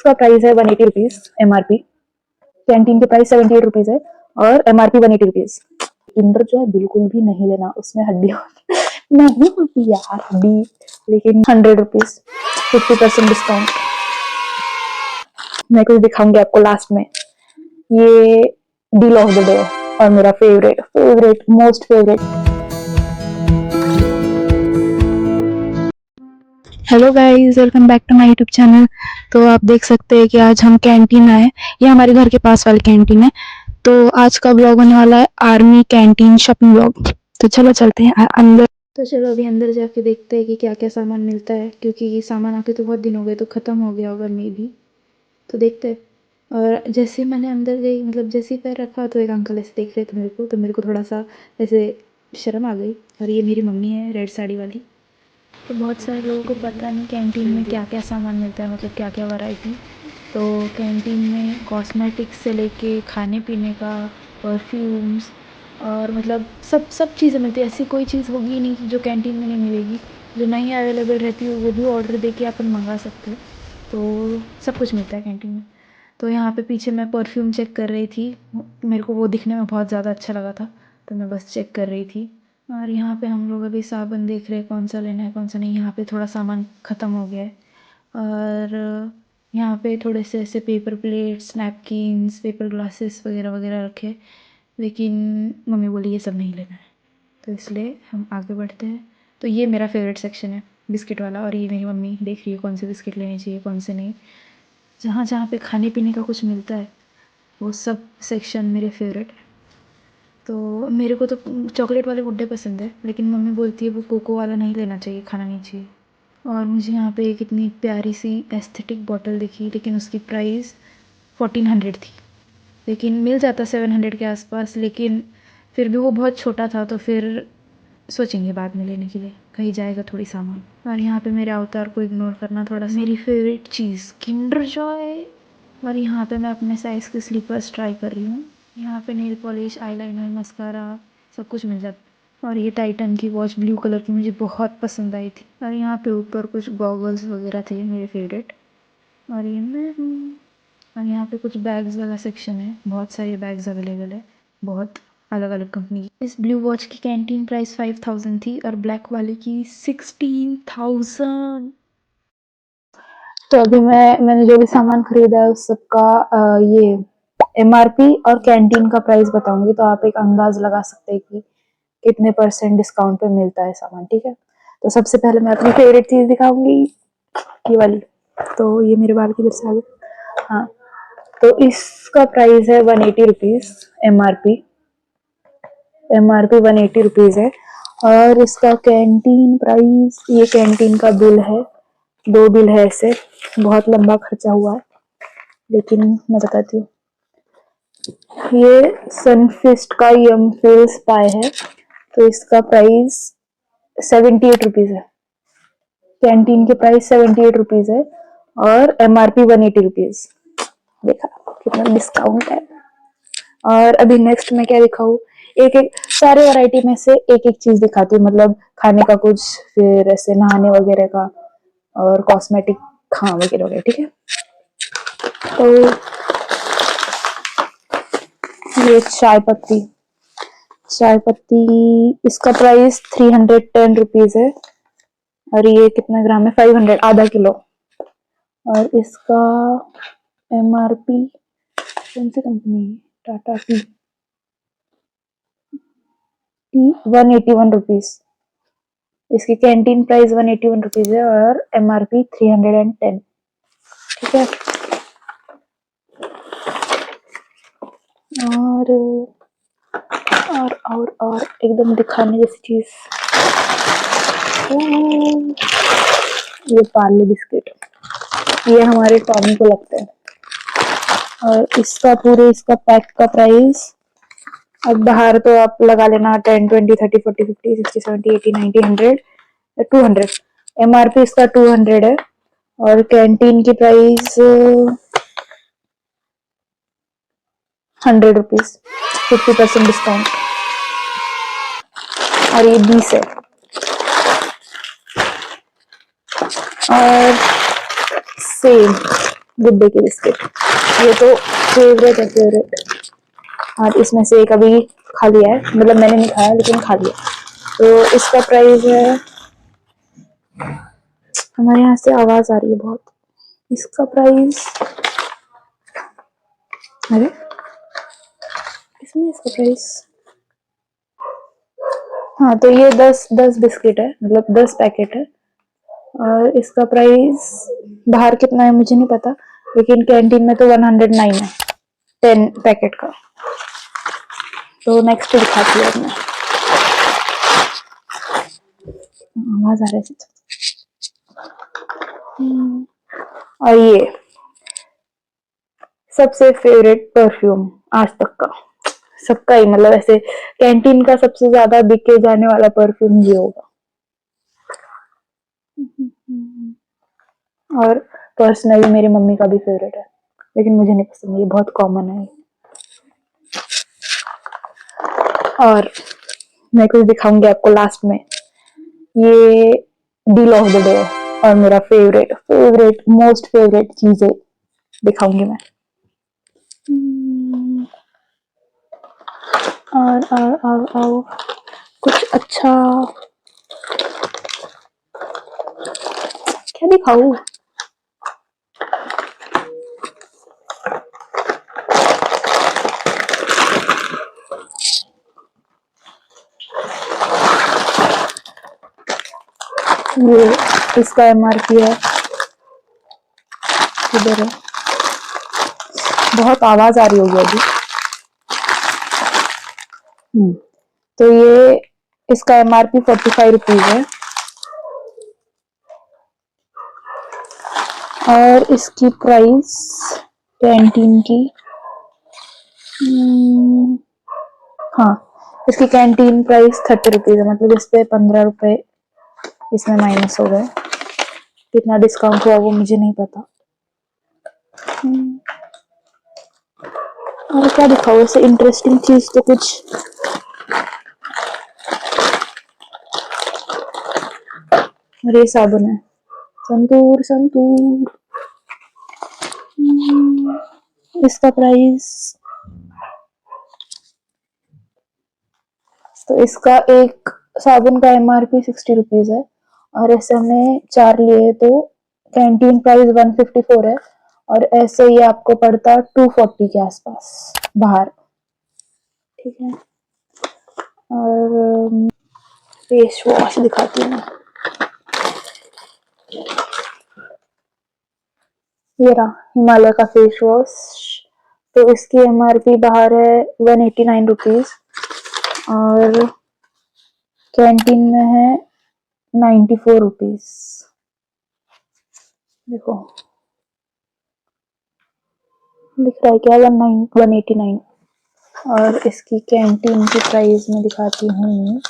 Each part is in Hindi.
इसका प्राइस है 180 रुपीज MRP। कैंटीन के प्राइस 78 रुपीज है और MRP 180 रुपीज। किंडर जो है बिल्कुल भी नहीं लेना, उसमें हड्डी नहीं होती यार हड्डी, लेकिन 100 रुपीज 50% डिस्काउंट। मैं कुछ दिखाऊंगी आपको लास्ट में। ये डील ऑफ द डे और मेरा favourite most favourite. Hello guys, welcome back to my YouTube channel. तो आप देख सकते हैं कि आज हम कैंटीन आए। ये हमारे घर के पास वाली कैंटीन है। तो आज का ब्लॉग होने वाला है आर्मी कैंटीन शॉपिंग ब्लॉग। तो चलो चलते हैं अंदर। तो चलो अभी अंदर जाके देखते हैं कि क्या क्या सामान मिलता है, क्योंकि ये सामान आके तो बहुत दिन हो गए, तो ख़त्म हो गया होगा मे भी। तो देखते हैं। और जैसे मैंने अंदर गई, मतलब जैसे ही पैर रखा तो एक अंकल ऐसे देख रहे थे मेरे को, तो मेरे को थोड़ा सा ऐसे शर्म आ गई। और ये मेरी मम्मी है रेड साड़ी वाली। तो बहुत सारे लोगों को पता नहीं कैंटीन में क्या क्या सामान मिलता है, मतलब क्या क्या वैरायटी। तो कैंटीन में कॉस्मेटिक्स से लेके खाने पीने का, परफ्यूम्स और मतलब सब चीज़ें मिलती है। ऐसी कोई चीज़ होगी नहीं कि जो कैंटीन में नहीं मिलेगी। जो नहीं अवेलेबल रहती है वो भी ऑर्डर देके अपन मंगा सकते हैं। तो सब कुछ मिलता है कैंटीन में। तो यहाँ पे पीछे मैं परफ्यूम चेक कर रही थी, मेरे को वो दिखने में बहुत ज़्यादा अच्छा लगा था, तो मैं बस चेक कर रही थी। और यहाँ पे हम लोग अभी साबुन देख रहे हैं, कौन सा लेना है कौन सा नहीं। यहाँ पे थोड़ा सामान ख़त्म हो गया है। और यहाँ पे थोड़े से ऐसे paper plates, napkins, paper glasses वगैरह वगैरह रखे, लेकिन मम्मी बोली ये सब नहीं लेना है, तो इसलिए हम आगे बढ़ते हैं। तो ये मेरा फेवरेट सेक्शन है, बिस्किट वाला। और ये मेरी मम्मी देख रही है कौन से बिस्किट लेने चाहिए कौन से नहीं। जहाँ जहाँ पे खाने पीने का कुछ मिलता है वो सब सेक्शन मेरे फेवरेट है। तो मेरे को तो चॉकलेट वाले गुड्डे पसंद है, लेकिन मम्मी बोलती है वो कोको वाला नहीं लेना चाहिए, खाना नहीं चाहिए। और मुझे यहाँ पे एक इतनी प्यारी सी एस्थेटिक बॉटल दिखी, लेकिन उसकी प्राइस 1400 थी। लेकिन मिल जाता 700 के आसपास, लेकिन फिर भी वो बहुत छोटा था, तो फिर सोचेंगे बाद में लेने के लिए, कहीं जाएगा थोड़ी सामान। और यहाँ पे मेरे अवतार को इग्नोर करना थोड़ा सा। मेरी फेवरेट चीज़ किंडर जॉय। और यहाँ पे मैं अपने साइज़ के स्लीपर्स ट्राई कर रही हूँ। यहाँ पे नेल पॉलिश, आईलाइनर, मस्कारा सब कुछ मिल जाता। और ये टाइटन की वॉच ब्लू कलर की मुझे बहुत पसंद आई थी। और यहाँ पे ऊपर कुछ गॉगल्स वगैरह थे मेरे फेवरेट। और ये मैं हूँ। और यहाँ पे कुछ बैग्स वाला सेक्शन है, बहुत सारे बैग्स अवेलेबल है, बहुत अलग अलग कंपनी की। इस ब्लू वॉच की कैंटीन प्राइस 5000 थी और ब्लैक वाले की 16000। तो अभी मैंने जो भी सामान खरीदा है उस सबका ये MRP और कैंटीन का प्राइस बताऊंगी, तो आप एक अंदाज लगा सकते हैं कि कितने % डिस्काउंट पे मिलता है सामान। ठीक है, तो सबसे पहले मैं अपनी फेवरेट चीज दिखाऊंगी, ये वाली। तो ये मेरे बाल की तरफ से आ गई। हाँ, तो इसका प्राइस है 180 रुपीज MRP। MRP 180 रुपीज है। और इसका कैंटीन प्राइस, ये कैंटीन का बिल है, 2 बिल है ऐसे, बहुत लंबा खर्चा हुआ है, लेकिन मैं बताती हूँ। ये सनफिस्ट का यम फिल्स पाए है, तो इसका प्राइस 78 रुपीज है। कैंटीन के प्राइस 78 रुपीज है और MRP 180 रुपीज। देखा कितना डिस्काउंट है। और अभी नेक्स्ट मैं क्या दिखाऊं, एक एक सारे वैरायटी में से एक एक चीज दिखाती हूँ, मतलब खाने का कुछ, फिर ऐसे नहाने वगैरह का, और कॉस्मेटिक हाँ वगैरह वगैरह। ठीक है, तो ये चाय पत्ती इसका प्राइस 310 रुपीज है। और ये कितना ग्राम है, 500, आधा किलो। और इसका MRP कौन सी कंपनी है, टाटा टी 181 रुपीज। इसकी कैंटीन प्राइस 181 रुपीज है और MRP 310। ठीक है, और और एकदम दिखाने जैसी चीज, ये पार्ले बिस्किट, ये हमारे टॉमी को लगता है। और इसका पैक का प्राइस, अब बाहर तो आप लगा लेना 10, 20, 30, 40, 50, 60, 70, 80, 90, 100, 200। MRP इसका 200 है और कैंटीन की प्राइस 100 रुपीज 50% डिस्काउंट। और ये 20 है। और सेम गुड डे की बिस्किट, ये तो फेवरेट है, फेवरेट। और इसमें से एक अभी खा लिया है, मतलब मैंने नहीं खाया लेकिन खा लिया। तो इसका प्राइस है, हमारे यहाँ से आवाज आ रही है बहुत, इसका प्राइस, अरे इसमें इसका प्राइस, हाँ तो ये 10 बिस्किट है, मतलब 10 पैकेट है। और इसका प्राइस बाहर कितना है मुझे नहीं पता, लेकिन कैंटीन में तो 109 है 10 पैकेट का। तो नेक्स्ट दिखाती हूँ अब मैं, आवाज आ रहा है। और ये सबसे फेवरेट परफ्यूम आज तक का, सबका ही, मतलब ऐसे कैंटीन का सबसे ज्यादा बिके जाने वाला परफ्यूम ये होगा। और पर्सनली मेरी मम्मी का भी फेवरेट है, लेकिन मुझे नहीं पसंद, ये बहुत कॉमन है। और मैं कुछ दिखाऊंगी आपको लास्ट में, ये डील ऑफ द डे है और मेरा फेवरेट फेवरेट मोस्ट फेवरेट चीजें दिखाऊंगी मैं। और कुछ अच्छा क्या दिखाऊं, ये इसका एमआरपी है, इधर है, बहुत आवाज आ रही होगी अभी। तो ये इसका एमआरपी 45 रुपीज है और इसकी प्राइस कैंटीन की, हाँ इसकी कैंटीन प्राइस 30 रुपीज है, मतलब इस पे 15 रुपए इसमें माइनस हो गए। कितना डिस्काउंट हुआ वो मुझे नहीं पता। और क्या दिखाओ ऐसे इंटरेस्टिंग चीज तो कुछ, और ये साबुन है संतूर संतूर, इसका प्राइस, तो इसका एक साबुन का एमआरपी 60 रुपीज है और ऐसे हमने 4 लिए तो कैंटीन प्राइस 154 है और ऐसे ये आपको पड़ता 240 के आसपास बाहर, ठीक है। और फेस वॉश दिखाती हूँ, ये रहा हिमालय का फेस वॉश, तो इसकी एमआरपी बाहर है 189 रुपीज और कैंटीन में है 94 रुपीज। देखो लिख रहा है क्या, 189। और इसकी कैंटीन की प्राइस में दिखाती हूँ,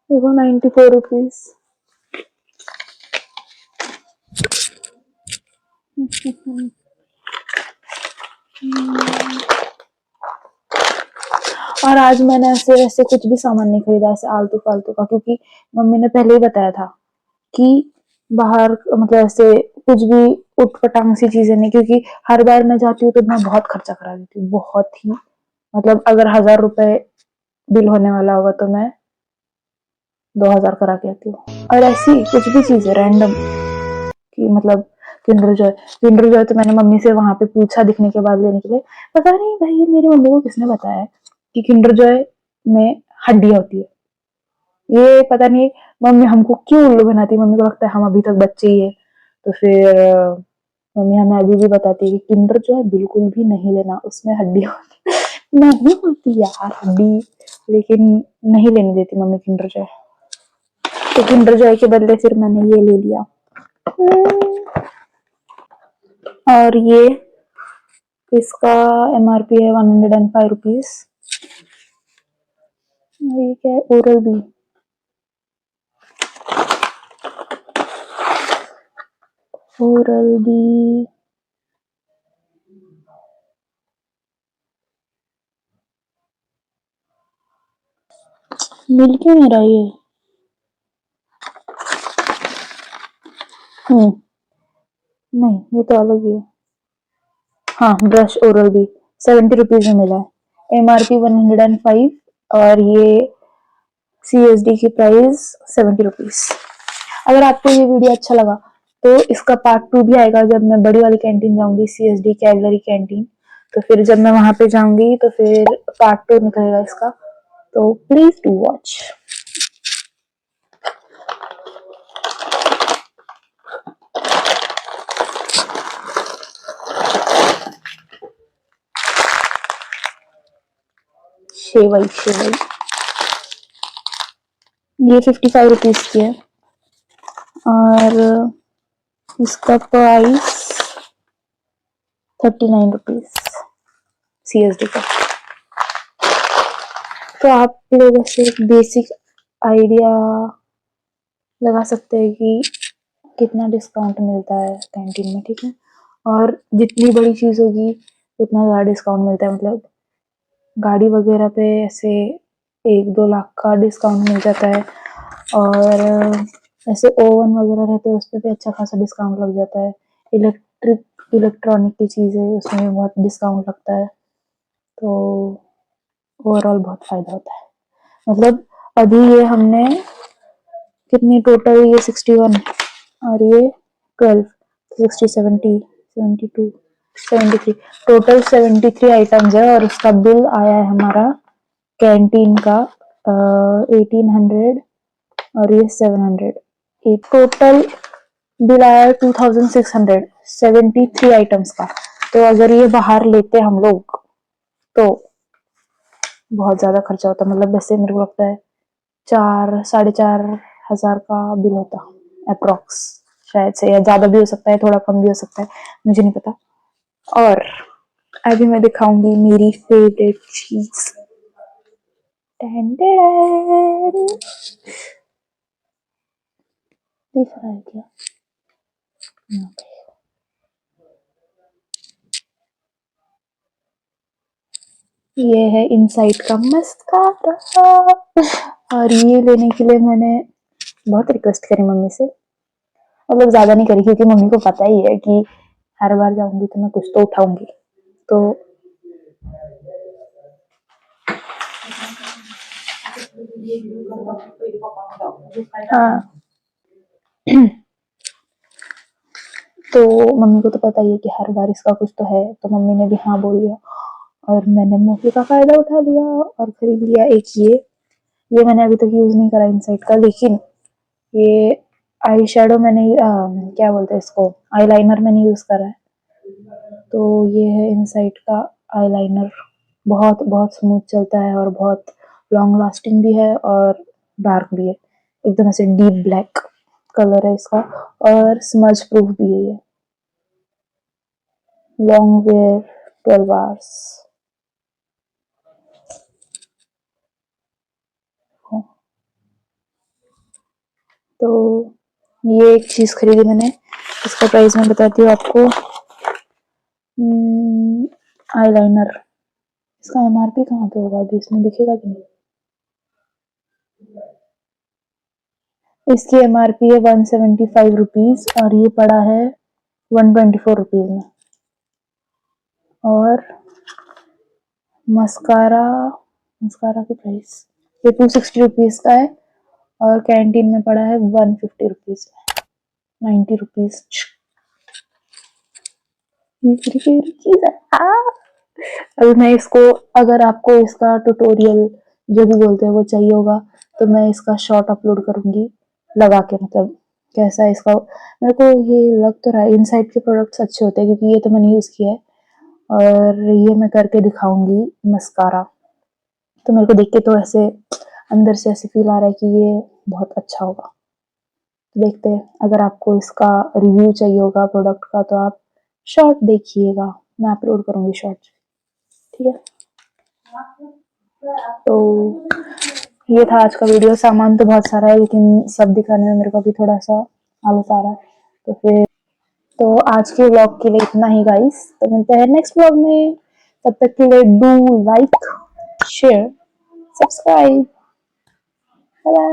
देखो 94 रुपीज। और आज मैंने ऐसे वैसे कुछ भी सामान नहीं खरीदा ऐसे आलतू फालतू का, क्योंकि मम्मी ने पहले ही बताया था कि बाहर मतलब ऐसे कुछ भी उटपटांग सी चीजें नहीं, क्योंकि हर बार मैं जाती हूँ तो मैं बहुत खर्चा करा देती हूँ, बहुत ही, मतलब अगर 1000 रुपए बिल होने वाला होगा तो मैं 2000 करा के आती हूँ। और ऐसी कुछ भी चीजें रैंडम कि मतलब किंडर जॉय तो मैंने मम्मी से वहां पे पूछा दिखने के बाद लेने के लिए, पता नहीं भाई मेरी मम्मी को किसने बताया कि किंडर जॉय में हड्डियां होती है, ये पता नहीं मम्मी हमको क्यों उल्लू बनाती है, मम्मी को लगता है हम अभी तक बच्चे ही है। तो फिर मम्मी हमें अभी भी बताती है कि किंडर जॉय बिल्कुल भी नहीं लेना, उसमें हड्डी होती नहीं होती यार हड्डी, लेकिन नहीं लेने देती मम्मी किंडर जॉय, तो किंडर जॉय के बदले फिर मैंने ये ले लिया। और ये इसका एमआरपी है 105 रुपीज। ये क्या है, ओरल बी, ओरल बी मिल क्यों नहीं रहा ये? नहीं ये तो अलग ही है। हाँ, ब्रश ओरल बी 70 रुपीज में मिला है, MRP 105 और ये CSD की प्राइस 70 रुपीज। अगर आपको ये वीडियो अच्छा लगा तो इसका पार्ट 2 भी आएगा जब मैं बड़ी वाली कैंटीन जाऊंगी, CSD कैवलरी कैंटीन। तो फिर जब मैं वहां पे जाऊंगी तो फिर पार्ट 2 निकलेगा इसका, तो प्लीज डू वॉच। शेवई शेवई ये 55 रुपीज की है और इसका प्राइस 39 रुपीज CSD का। तो आप लोग ऐसे एक बेसिक आइडिया लगा सकते हैं कि कितना डिस्काउंट मिलता है कैंटीन में, ठीक है। और जितनी बड़ी चीज होगी उतना ज़्यादा डिस्काउंट मिलता है, मतलब गाड़ी वगैरह पे ऐसे 1-2 लाख का डिस्काउंट मिल जाता है। और ऐसे ओवन वगैरह रहते हैं उस पर भी अच्छा खासा डिस्काउंट लग जाता है। इलेक्ट्रॉनिक की चीज़ें उसमें भी बहुत डिस्काउंट लगता है, तो ओवरऑल बहुत फायदा होता है। मतलब अभी ये हमने कितनी टोटल, ये 61 और ये 12, 60, 70, 72, 73, टोटल 73 आइटम्स है और उसका बिल आया है हमारा कैंटीन का 1800 और ये 700, एक टोटल बिल आया है 2600 73 आइटम्स का। तो अगर ये बाहर लेते हम लोग तो बहुत ज्यादा खर्चा होता, मतलब वैसे मेरे को लगता है 4-4.5 हजार का बिल होता अप्रोक्स, शायद से, या ज्यादा भी हो सकता है, थोड़ा कम भी हो सकता है, मुझे नहीं पता। और अभी मैं दिखाऊंगी मेरी फेवरेट चीज। दिख रहा है क्या? ये है इनसाइड का मस्कारा और ये लेने के लिए मैंने बहुत रिक्वेस्ट करी मम्मी से, मतलब ज्यादा नहीं करी क्योंकि मम्मी को पता ही है कि हर बार जाऊंगी तो मैं कुछ तो उठाऊंगी, तो हाँ तो मम्मी को तो पता ही है कि हर बार इसका कुछ तो है, तो मम्मी ने भी हाँ बोल दिया और मैंने मौके का फायदा उठा लिया और खरीद लिया एक ये मैंने अभी तक यूज नहीं करा इनसाइड का, लेकिन ये आई शेडो मैंने क्या बोलते हैं इसको, आईलाइनर मैंने यूज करा है। तो ये है इनसाइड का आईलाइनर, बहुत बहुत स्मूथ चलता है और बहुत लॉन्ग लास्टिंग भी है और डार्क भी है, एकदम ऐसे डीप ब्लैक कलर है इसका और स्मज प्रूफ भी है ये, लॉन्ग वेयर 12 आवर्स। तो ये एक चीज खरीदी मैंने, इसका प्राइस मैं बताती हूँ आपको। आईलाइनर, इसका MRP कहाँ पे होगा, अभी इसमें दिखेगा कि नहीं? इसकी MRP है 175 रुपीज और ये पड़ा है 124 रुपीज में। और मस्कारा, मस्कारा की प्राइस ये 260 रुपीज का है और कैंटीन में पड़ा है 150 रुपीज में, 90 रुपीज। अभी मैं इसको, अगर आपको इसका ट्यूटोरियल जो भी बोलते हैं वो चाहिए होगा तो मैं इसका शॉर्ट अपलोड करूंगी लगा के, मतलब कैसा है इसका। मेरे को ये लग तो रहा है इनसाइड के प्रोडक्ट्स अच्छे होते हैं क्योंकि ये तो मैंने यूज किया है और ये मैं करके दिखाऊंगी मस्कारा। तो मेरे को देख के तो ऐसे अंदर से ऐसे फील आ रहा है कि ये बहुत अच्छा होगा। देखते हैं, अगर आपको इसका रिव्यू चाहिए होगा प्रोडक्ट का तो आप शॉर्ट देखिएगा, मैं अपलोड करूंगी शॉर्ट, ठीक है। तो ये था आज का वीडियो, सामान तो बहुत सारा है लेकिन सब दिखाने में मेरे को भी थोड़ा सा आलस आ रहा है, तो फिर तो आज के व्लॉग के लिए इतना ही गाइस, तो मिलते हैं नेक्स्ट व्लॉग में, तब तक के लिए do like share subscribe. Bye.